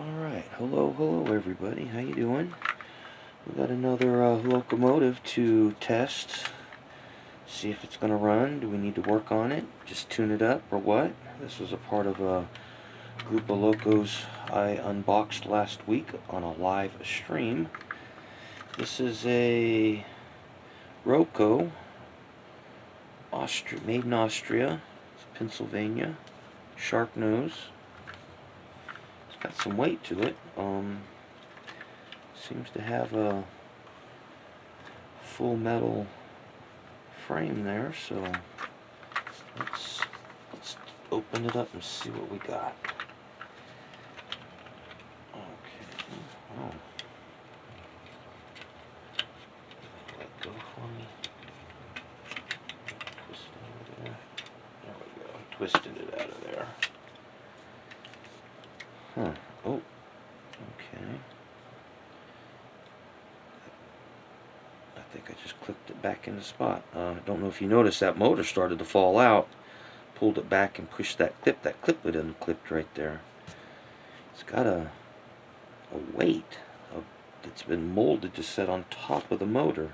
Alright, hello everybody, how you doing? We got another locomotive to test, see if it's going to run. Do we need to work on it, just tune it up, or what? This was a part of a group of locos I unboxed last week on a live stream. This is a roco, made in Austria, it's Pennsylvania, shark nose. Got some weight to it. Seems to have a full metal frame there, so let's open it up and see what we got. Okay. Oh. Let go for me. Twist it over there. There we go. Twisted it out of there. Huh. Oh. Okay. I think I just clicked it back in the spot. I don't know if you noticed that motor started to fall out. Pulled it back and pushed that clip. That clip would unclipped right there. It's got a weight that's been molded to set on top of the motor.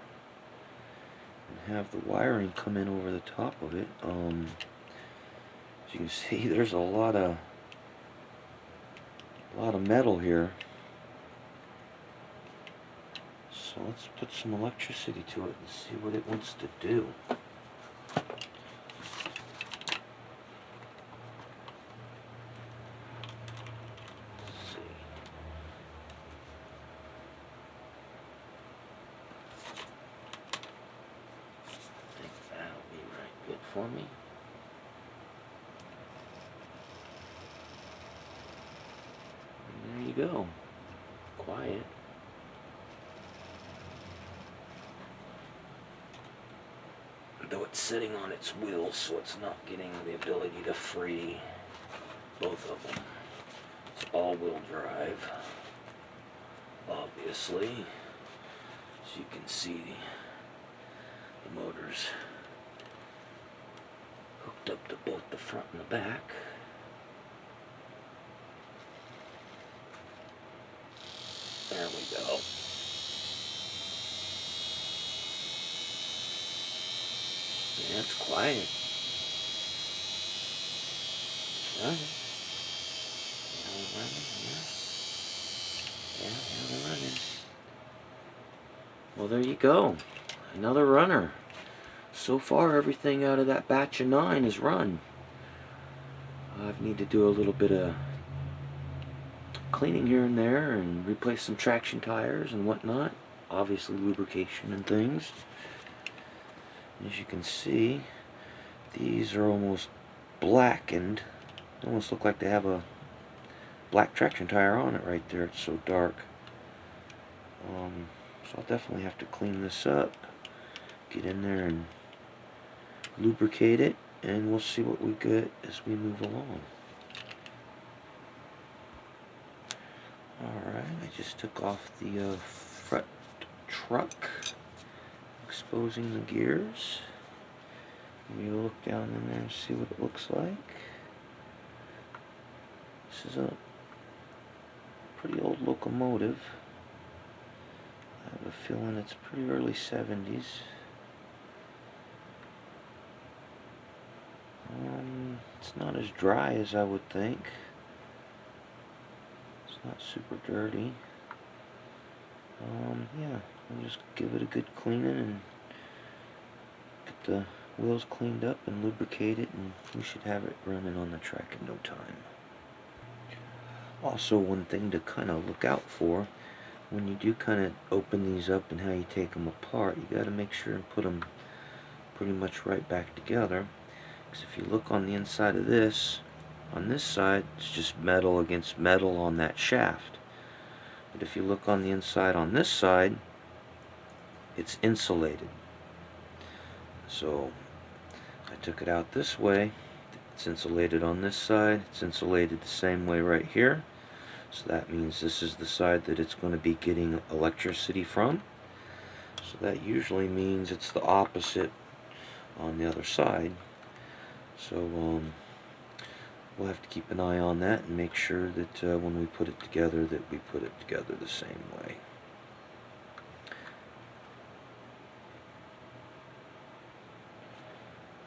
And have the wiring come in over the top of it. As you can see, there's a lot of metal here. So let's put some electricity to it and see what it wants to do. Let's see. I think that'll be right good for me. And there you go. Quiet. Though it's sitting on its wheels, so it's not getting the ability to free both of them. It's all-wheel drive, obviously. As you can see, the motor's hooked up to both the front and the back. There we go. Yeah, it's quiet. It's running. Yeah, they're running. Well, there you go. Another runner. So far, everything out of that batch of 9 is run. I need to do a little bit of cleaning here and there and replace some traction tires and whatnot. Obviously, lubrication and things. As you can see, these are almost blackened. They almost look like they have a black traction tire on it right there. It's so dark. So I'll definitely have to clean this up, get in there and lubricate it, and we'll see what we get as we move along. Alright, I just took off the front truck, exposing the gears. Maybe we'll look down in there and see what it looks like. This is a pretty old locomotive. I have a feeling it's pretty early 70s. It's not as dry as I would think. It's not super dirty. Yeah, I'll just give it a good cleaning and get the wheels cleaned up and lubricate it, and we should have it running on the track in no time. Also, one thing to kind of look out for when you do kind of open these up and how you take them apart, you got to make sure and put them pretty much right back together. Because if you look on the inside of this, on this side, it's just metal against metal on that shaft. But if you look on the inside on this side, it's insulated. So I took it out this way. It's insulated on this side. It's insulated the same way right here. So that means this is the side that it's going to be getting electricity from. So that usually means it's the opposite on the other side. So we'll have to keep an eye on that and make sure that when we put it together that we put it together the same way.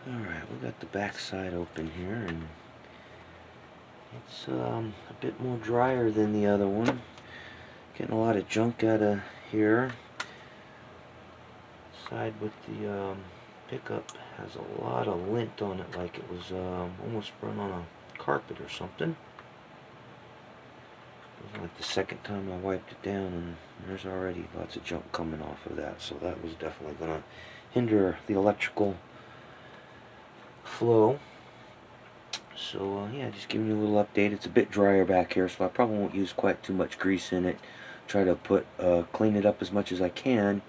Alright, we got the back side open here, and it's a bit more drier than the other one. Getting a lot of junk out of here. Side with the pickup has a lot of lint on it, like it was almost run on a carpet or something. It was like the second time I wiped it down, and there's already lots of junk coming off of that, so that was definitely going to hinder the electrical flow. So yeah, just giving you a little update. It's a bit drier back here, so I probably won't use quite too much grease in it. Try to clean it up as much as I can,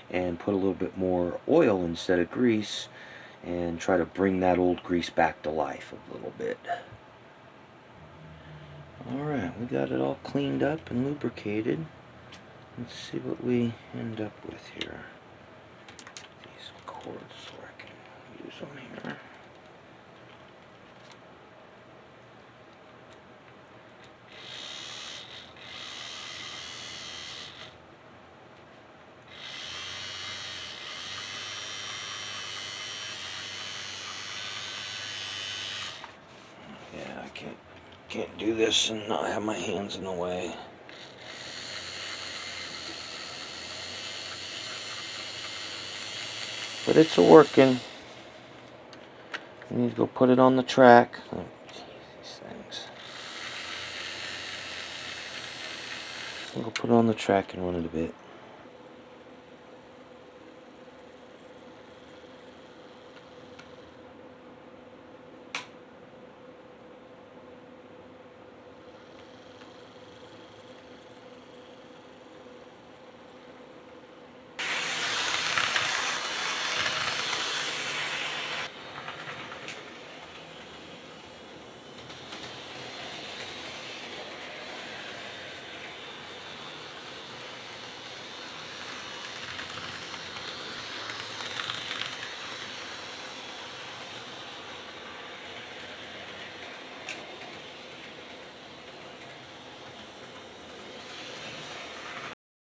and put a little bit more oil instead of grease, and try to bring that old grease back to life a little bit. Alright, we got it all cleaned up and lubricated. Let's see what we end up with here. These cords so I can use them here. Yeah, I can't do this and not have my hands in the way. But it's working. We need to go put it on the track. Oh, geez, these things. We'll go put it on the track and run it a bit.